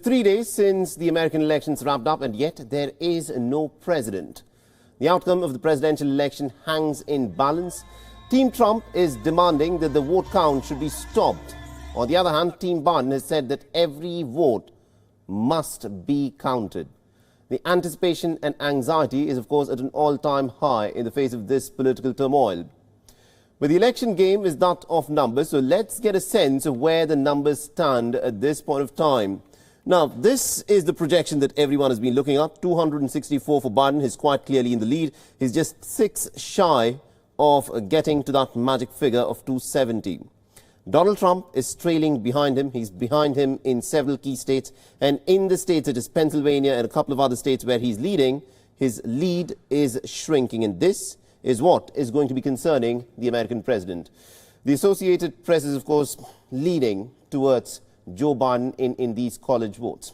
3 days since the American elections wrapped up, and yet there is no president. The outcome of the presidential election hangs in balance. Team Trump is demanding that the vote count should be stopped. On the other hand, Team Biden has said that every vote must be counted. The anticipation and anxiety is, of course, at an all-time high in the face of this political turmoil. But the election game is that of numbers, so let's get a sense of where the numbers stand at this point of time. Now, this is the projection that everyone has been looking at. 264 for Biden. He's quite clearly in the lead. He's just 6 shy of getting to that magic figure of 270. Donald Trump is trailing behind him. He's behind him in several key states. And in the states, it is Pennsylvania and a couple of other states where he's leading. His lead is shrinking. And this is what is going to be concerning the American president. The Associated Press is, of course, leading towards Joe Biden in these college votes.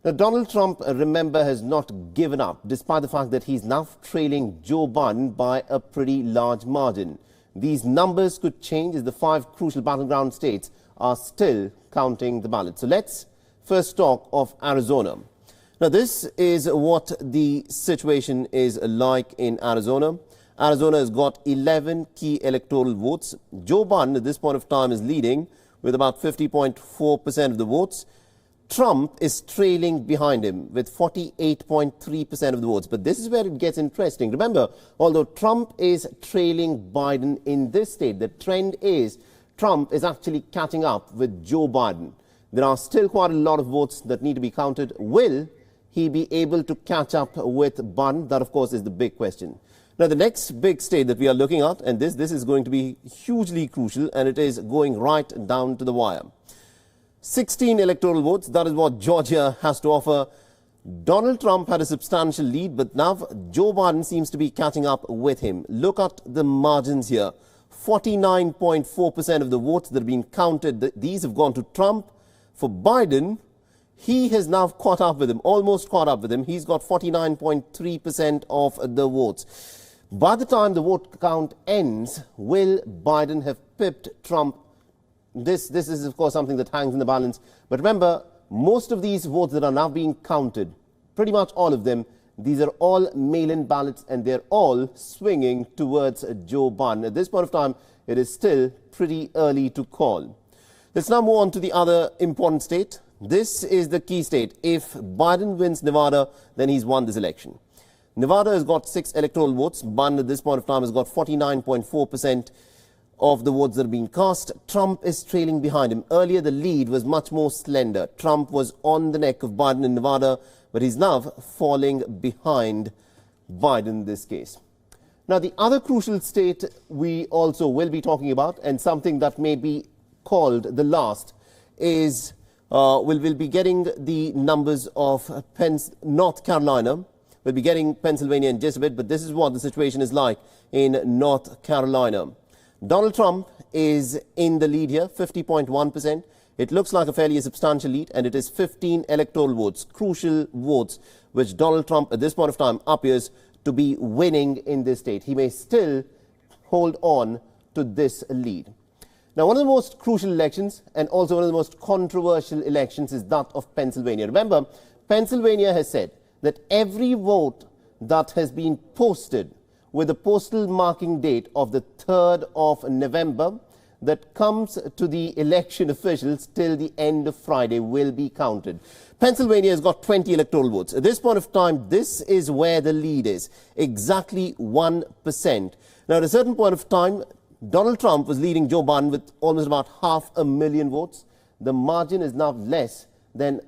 Now, Donald Trump, remember, has not given up, despite the fact that he's now trailing Joe Biden by a pretty large margin. These numbers could change as the 5 crucial battleground states are still counting the ballots. So let's first talk of Arizona. Now, this is what the situation is like in Arizona. Arizona has got 11 key electoral votes. Joe Biden at this point of time is leading with about 50.4% of the votes. Trump is trailing behind him with 48.3% of the votes. But this is where it gets interesting. Remember, although Trump is trailing Biden in this state, the trend is Trump is actually catching up with Joe Biden. There are still quite a lot of votes that need to be counted. Will he be able to catch up with Biden? That, of course, is the big question. Now, the next big state that we are looking at, and this is going to be hugely crucial, and it is going right down to the wire. 16 electoral votes, that is what Georgia has to offer. Donald Trump had a substantial lead, but now Joe Biden seems to be catching up with him. Look at the margins here. 49.4% of the votes that have been counted, these have gone to Trump. For Biden, he has now caught up with him, almost caught up with him. He's got 49.3% of the votes. By the time the vote count ends, will Biden have pipped Trump? This is, of course, something that hangs in the balance. But remember, most of these votes that are now being counted, pretty much all of them, these are all mail-in ballots, and they're all swinging towards Joe Biden. At this point of time, it is still pretty early to call. Let's now move on to the other important state. This is the key state. If Biden wins Nevada, then he's won this election. Nevada has got 6 electoral votes. Biden at this point of time has got 49.4% of the votes that are being cast. Trump is trailing behind him. Earlier, the lead was much more slender. Trump was on the neck of Biden in Nevada, but he's now falling behind Biden in this case. Now, the other crucial state we also will be talking about, and something that may be called the last, is we'll be getting the numbers of North Carolina. We'll be getting Pennsylvania in just a bit, but this is what the situation is like in North Carolina. Donald Trump is in the lead here, 50.1%. It looks like a fairly substantial lead, and it is 15 electoral votes, crucial votes, which Donald Trump at this point of time appears to be winning in this state. He may still hold on to this lead. Now, one of the most crucial elections, and also one of the most controversial elections, is that of Pennsylvania. Remember, Pennsylvania has said that every vote that has been posted with a postal marking date of the 3rd of November that comes to the election officials till the end of Friday will be counted. Pennsylvania has got 20 electoral votes. At this point of time, this is where the lead is, exactly 1%. Now, at a certain point of time, Donald Trump was leading Joe Biden with almost about 500,000 votes. The margin is now less than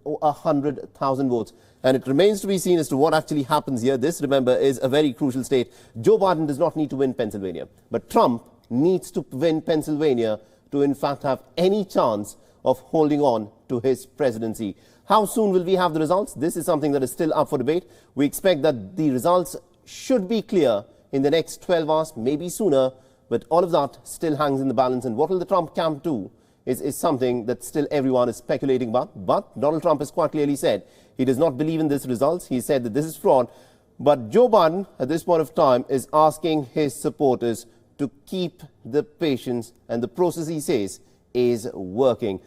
100,000 votes. And it remains to be seen as to what actually happens here. This, remember, is a very crucial state. Joe Biden does not need to win Pennsylvania, but Trump needs to win Pennsylvania to, in fact, have any chance of holding on to his presidency. How soon will we have the results? This is something that is still up for debate. We expect that the results should be clear in the next 12 hours, maybe sooner, but all of that still hangs in the balance. And what will the Trump camp do is something that still everyone is speculating about. But Donald Trump has quite clearly said he does not believe in these results. He said that this is fraud. But Joe Biden, at this point of time, is asking his supporters to keep the patience, and the process, he says, is working.